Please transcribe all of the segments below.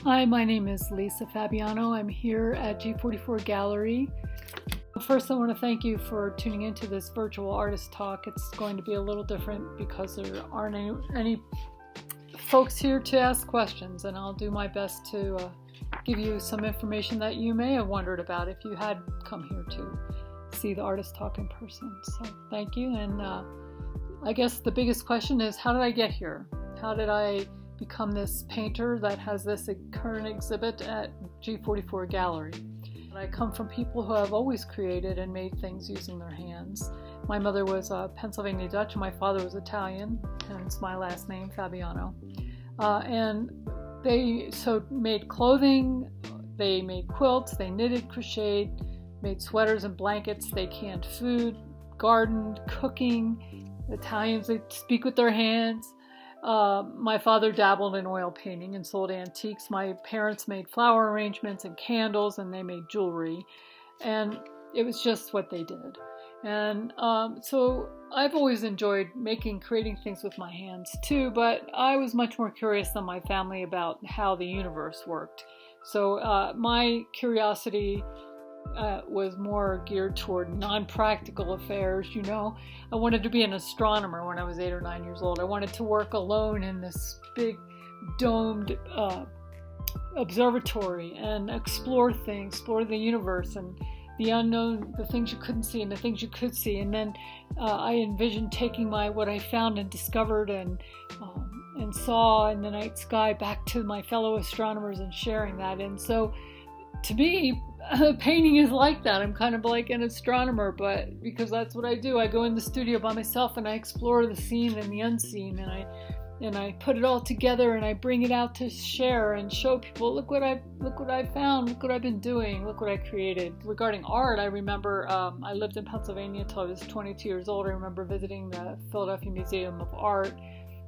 Hi, my name is Lisa Fabiano. I'm here at G44 Gallery. First, I want to thank you for tuning into this virtual artist talk. It's going to be a little different because there aren't any folks here to ask questions, and I'll do my best to give you some information that you may have wondered about if you had come here to see the artist talk in person. So thank you. And I guess the biggest question is, how did I get here? How did I become this painter that has this current exhibit at G44 Gallery? I come from people who have always created and made things using their hands. My mother was Pennsylvania Dutch and my father was Italian, hence my last name, Fabiano. And they made clothing, they made quilts, they knitted, crocheted, made sweaters and blankets, they canned food, gardened, cooking. Italians, they speak with their hands. My father dabbled in oil painting and sold antiques. My parents made flower arrangements and candles, and they made jewelry. And it was just what they did. And so I've always enjoyed creating things with my hands too, but I was much more curious than my family about how the universe worked. So my curiosity was more geared toward non-practical affairs. I wanted to be an astronomer when I was 8 or 9 years old. I wanted to work alone in this big domed observatory and explore the universe and the unknown, the things you couldn't see and the things you could see. And then I envisioned taking what I found and discovered and saw in the night sky back to my fellow astronomers and sharing that. And so to me, painting is like that. I'm kind of like an astronomer, but because that's what I do. I go in the studio by myself and I explore the seen and the unseen, and I put it all together and I bring it out to share and show people, look what I found, look what I've been doing, look what I created. Regarding art, I remember I lived in Pennsylvania until I was 22 years old. I remember visiting the Philadelphia Museum of Art,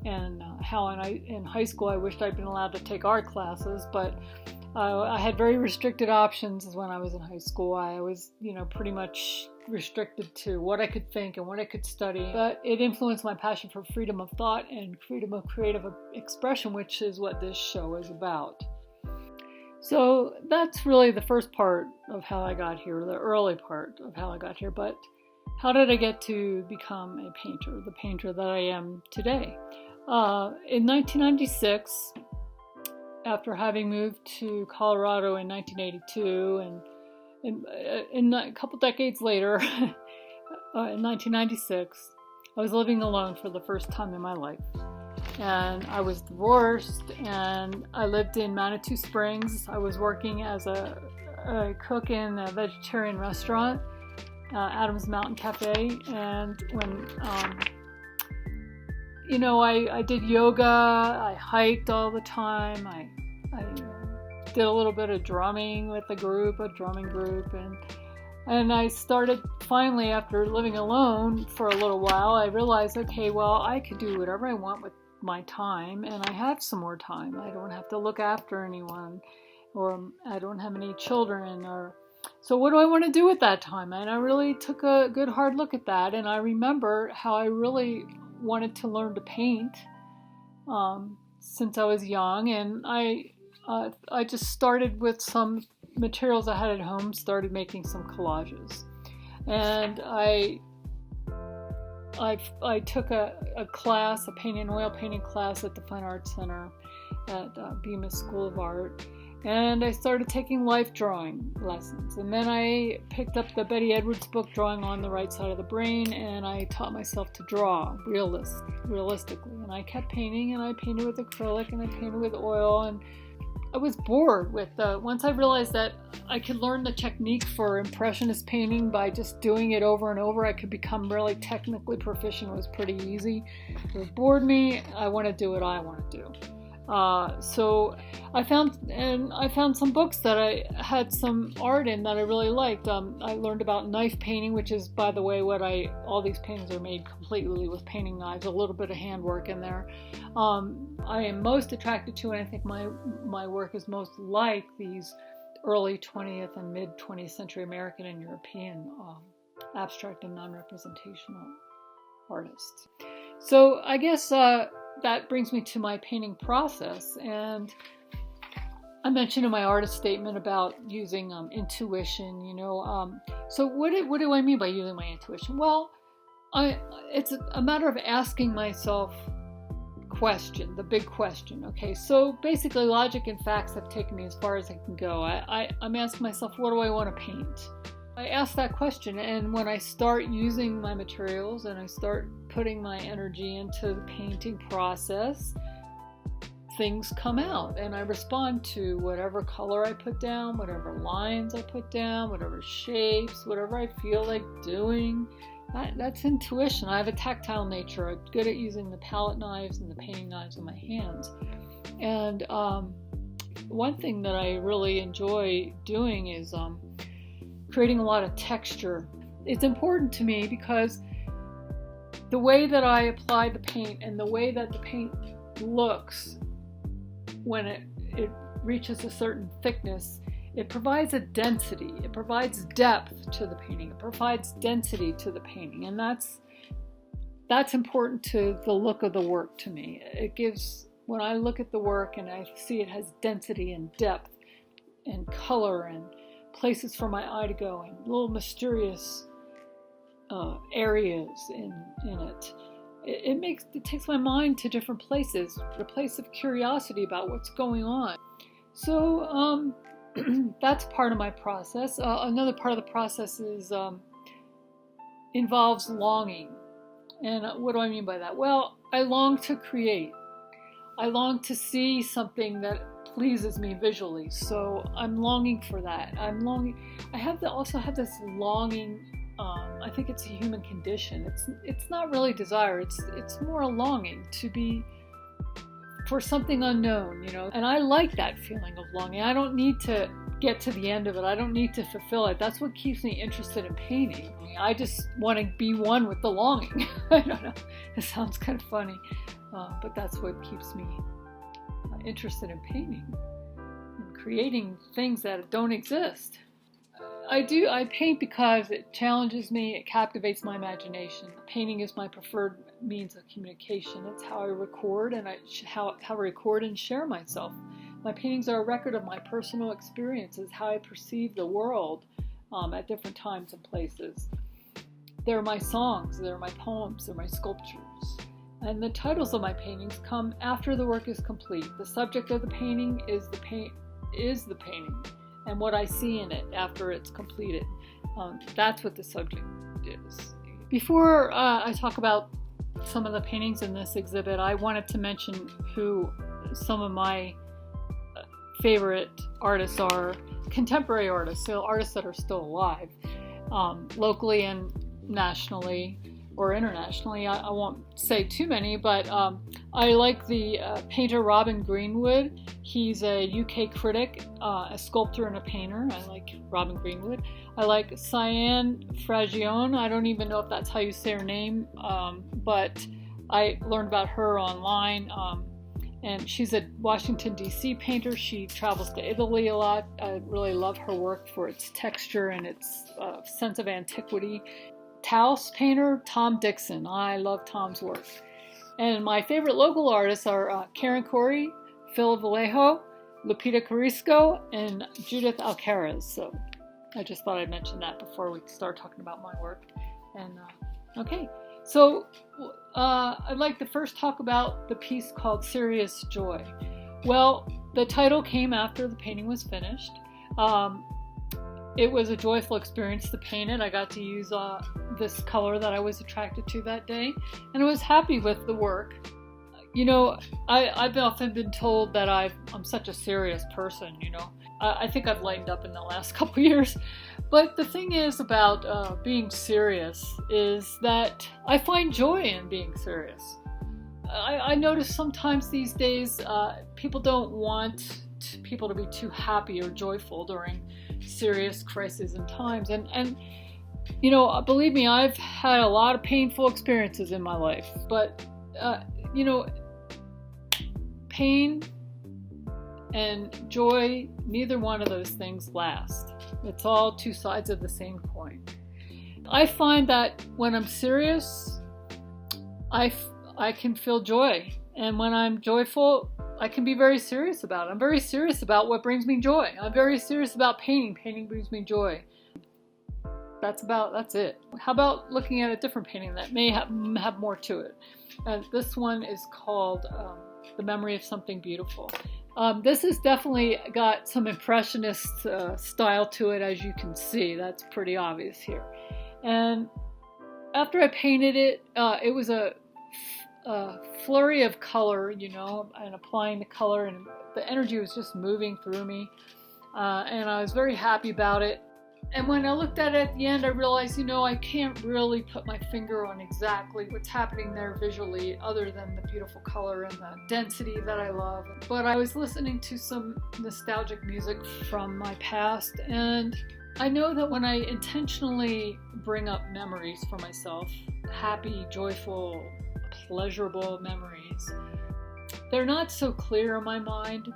and how in high school I wished I'd been allowed to take art classes, but I had very restricted options when I was in high school. I was, pretty much restricted to what I could think and what I could study. But it influenced my passion for freedom of thought and freedom of creative expression, which is what this show is about. So that's really the first part of how I got here, the early part of how I got here. But how did I get to become a painter, the painter that I am today? In 1996, after having moved to Colorado in 1982, and a couple decades later, in 1996, I was living alone for the first time in my life. And I was divorced, and I lived in Manitou Springs. I was working as a cook in a vegetarian restaurant, Adams Mountain Cafe, and when I did yoga, I hiked all the time, I did a little bit of drumming with a drumming group, and I started finally, after living alone for a little while, I realized, okay, well, I could do whatever I want with my time, and I have some more time. I don't have to look after anyone, or I don't have any children, so what do I want to do with that time? And I really took a good hard look at that, and I remember how I really wanted to learn to paint since I was young, and I just started with some materials I had at home, started making some collages, and I took a class, a painting and oil painting class at the Fine Arts Center at Bemis School of Art. And I started taking life drawing lessons. And then I picked up the Betty Edwards book, Drawing on the Right Side of the Brain, and I taught myself to draw realistically. And I kept painting, and I painted with acrylic, and I painted with oil, and I was bored with once I realized that I could learn the technique for impressionist painting by just doing it over and over. I could become really technically proficient. It was pretty easy. It bored me. I want to do what I want to do. So I found some books that I had some art in that I really liked. I learned about knife painting, which is, by the way, all these paintings are made completely with painting knives, a little bit of handwork in there. I am most attracted to, and I think my work is most like these early 20th and mid 20th century American and European abstract and non-representational artists. So I guess that brings me to my painting process, and I mentioned in my artist statement about using intuition, so what do I mean by using my intuition? Well, it's a matter of asking myself the big question. Okay, so basically logic and facts have taken me as far as I can go. I'm asking myself, what do I want to paint? I ask that question, and when I start using my materials and I start putting my energy into the painting process, things come out, and I respond to whatever color I put down, whatever lines I put down, whatever shapes, whatever I feel like doing. That's intuition. I have a tactile nature. I'm good at using the palette knives and the painting knives in my hands. And one thing that I really enjoy doing is creating a lot of texture. It's important to me because the way that I apply the paint and the way that the paint looks when it reaches a certain thickness, it provides a density, it provides depth to the painting, it provides density to the painting, and that's important to the look of the work to me. It gives, when I look at the work and I see it has density and depth and color and places for my eye to go and little mysterious areas in it. It takes my mind to different places, a place of curiosity about what's going on. So that's part of my process. Another part of the process involves longing. And what do I mean by that? Well, I long to create. I long to see something that pleases me visually. So I'm longing for that. I also have this longing. I think it's a human condition. It's not really desire. It's more a longing to be for something unknown, And I like that feeling of longing. I don't need to get to the end of it. I don't need to fulfill it. That's what keeps me interested in painting. I just want to be one with the longing. I don't know. It sounds kind of funny, but that's what keeps me interested in painting and creating things that don't exist. I paint because it challenges me, it captivates my imagination. Painting is my preferred means of communication. It's how I record and how I record and share myself. My paintings are a record of my personal experiences, how I perceive the world at different times and places. They're my songs, they're my poems, they're my sculptures. And the titles of my paintings come after the work is complete. The subject of the painting is the painting. And what I see in it after it's completed. That's what the subject is. Before I talk about some of the paintings in this exhibit, I wanted to mention who some of my favorite artists are. Contemporary artists, so artists that are still alive, locally and nationally or internationally. I won't say too many, but I like the painter Robin Greenwood. He's a UK critic, a sculptor and a painter. I like Robin Greenwood. I like Cyan Fragione. I don't even know if that's how you say her name, but I learned about her online. And she's a Washington, D.C. painter. She travels to Italy a lot. I really love her work for its texture and its sense of antiquity. Taos painter Tom Dixon. I love Tom's work. And my favorite local artists are Karen Corey, Phil Vallejo, Lupita Carrasco, and Judith Alcaraz. So I just thought I'd mention that before we start talking about my work. And okay, so I'd like to first talk about the piece called Serious Joy. Well, the title came after the painting was finished. It was a joyful experience to paint it. I got to use this color that I was attracted to that day, and I was happy with the work. I've often been told that I'm such a serious person, I think I've lightened up in the last couple years. But the thing is about being serious is that I find joy in being serious. I notice sometimes these days people don't want people to be too happy or joyful during serious crises and times. And believe me, I've had a lot of painful experiences in my life. But, pain and joy, neither one of those things last. It's all two sides of the same coin. I find that when I'm serious, I can feel joy. And when I'm joyful, I can be very serious about it. I'm very serious about what brings me joy. I'm very serious about painting. Painting brings me joy. That's it. How about looking at a different painting that may have more to it? This one is called The Memory of Something Beautiful. This has definitely got some impressionist style to it, as you can see. That's pretty obvious here. And after I painted it, it was a flurry of color, and applying the color, and the energy was just moving through me. And I was very happy about it. And when I looked at it at the end, I realized, I can't really put my finger on exactly what's happening there visually, other than the beautiful color and the density that I love. But I was listening to some nostalgic music from my past, and I know that when I intentionally bring up memories for myself, happy, joyful, pleasurable memories, they're not so clear in my mind.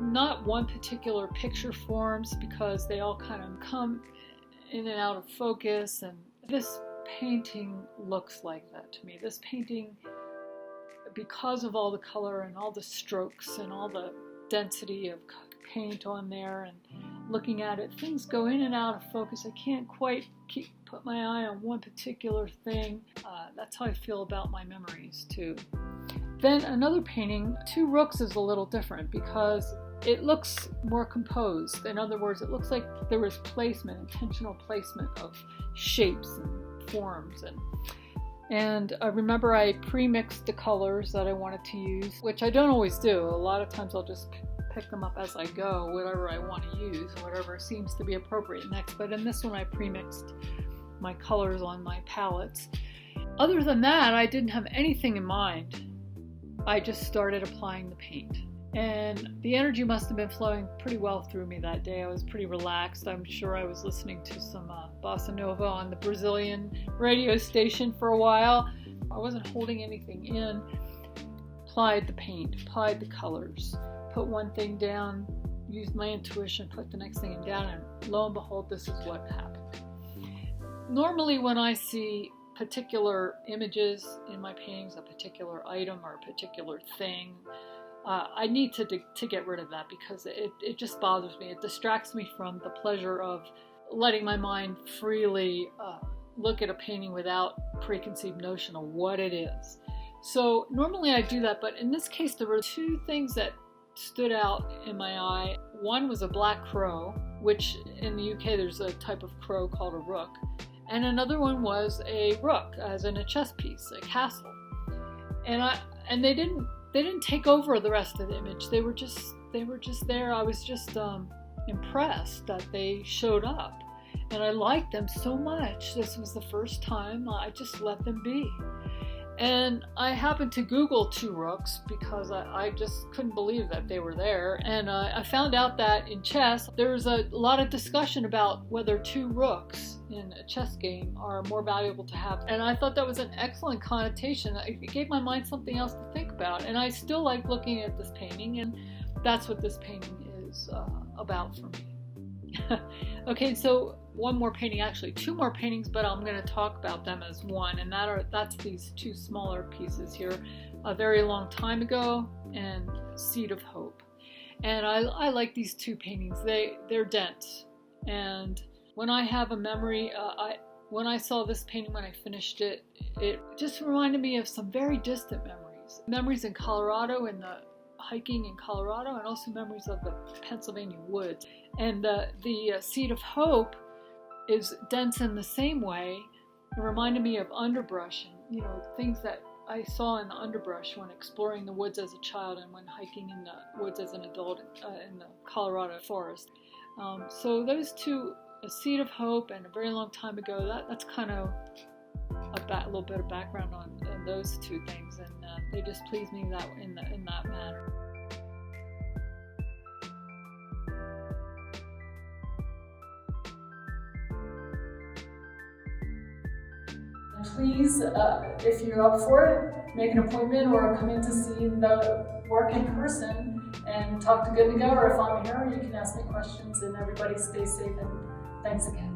Not one particular picture forms, because they all kind of come in and out of focus, and this painting looks like that to me. This painting, because of all the color and all the strokes and all the density of paint on there, and looking at it, things go in and out of focus. I can't quite put my eye on one particular thing. That's how I feel about my memories too. Then another painting, Two Rooks, is a little different because it looks more composed. In other words, it looks like there was intentional placement of shapes and forms. And I remember I pre-mixed the colors that I wanted to use, which I don't always do. A lot of times I'll just pick them up as I go, whatever I want to use, whatever seems to be appropriate next. But in this one, I pre-mixed my colors on my palettes. Other than that, I didn't have anything in mind. I just started applying the paint. And the energy must have been flowing pretty well through me that day. I was pretty relaxed. I'm sure I was listening to some bossa nova on the Brazilian radio station for a while. I wasn't holding anything in. Applied the paint, applied the colors, put one thing down, used my intuition, put the next thing down, and lo and behold, this is what happened. Normally when I see particular images in my paintings, a particular item or a particular thing, I need to get rid of that, because it just bothers me. It distracts me from the pleasure of letting my mind freely look at a painting without preconceived notion of what it is. So normally I do that, but in this case there were two things that stood out in my eye. One was a black crow, which in the UK there's a type of crow called a rook. And another one was a rook, as in a chess piece, a castle. And they didn't take over the rest of the image. They were just there. I was just impressed that they showed up, and I liked them so much. This was the first time I just let them be. And I happened to Google Two Rooks because I just couldn't believe that they were there. And I found out that in chess, there's a lot of discussion about whether two rooks in a chess game are more valuable to have. And I thought that was an excellent connotation. It gave my mind something else to think about. And I still like looking at this painting, and that's what this painting is about for me. Okay, so one more painting, actually two more paintings, but I'm going to talk about them as one, and that's these two smaller pieces here, A Very Long Time Ago and Seed of Hope. And I like these two paintings. They're dense, and when I have a memory, when I saw this painting, when I finished it, it just reminded me of some very distant memories in Colorado, and the hiking in Colorado, and also memories of the Pennsylvania woods. And the Seed of Hope is dense in the same way. It reminded me of underbrush and things that I saw in the underbrush when exploring the woods as a child and when hiking in the woods as an adult in the Colorado forest. So those two, A Seed of Hope and A Very Long Time Ago, that's kind of a little bit of background on those two things, and they just please me in that manner. Please, if you're up for it, make an appointment or come in to see the work in person and talk to Good to Go, or if I'm here, you can ask me questions, and everybody stay safe, and thanks again.